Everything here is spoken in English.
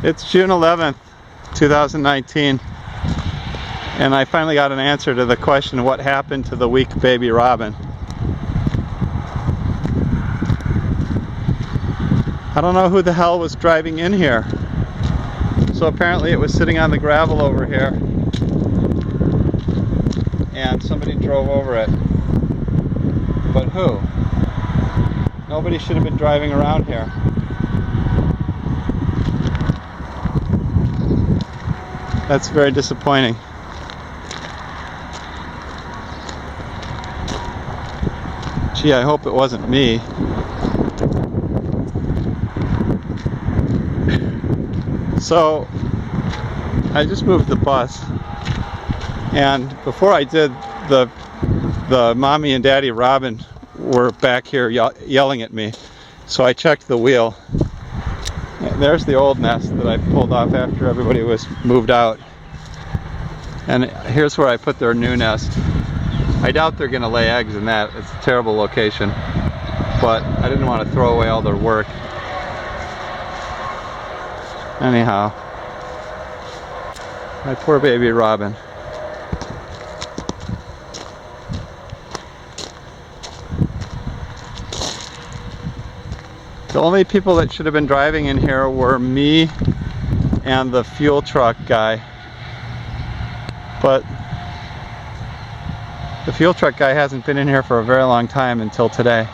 It's June 11th, 2019, and I finally got an answer to the question, what happened to the weak baby robin? I don't know who the hell was driving in here. So apparently it was sitting on the gravel over here, and somebody drove over it. But who? Nobody should have been driving around here. That's very disappointing. Gee, I hope it wasn't me. So, I just moved the bus, and before I did, the mommy and daddy robin were back here yelling at me. So I checked the wheel. And there's the old nest that I pulled off after everybody was moved out. And here's where I put their new nest. I doubt they're going to lay eggs in that. It's a terrible location. But I didn't want to throw away all their work. Anyhow, my poor baby robin. The only people that should have been driving in here were me and the fuel truck guy. But the fuel truck guy hasn't been in here for a very long time until today.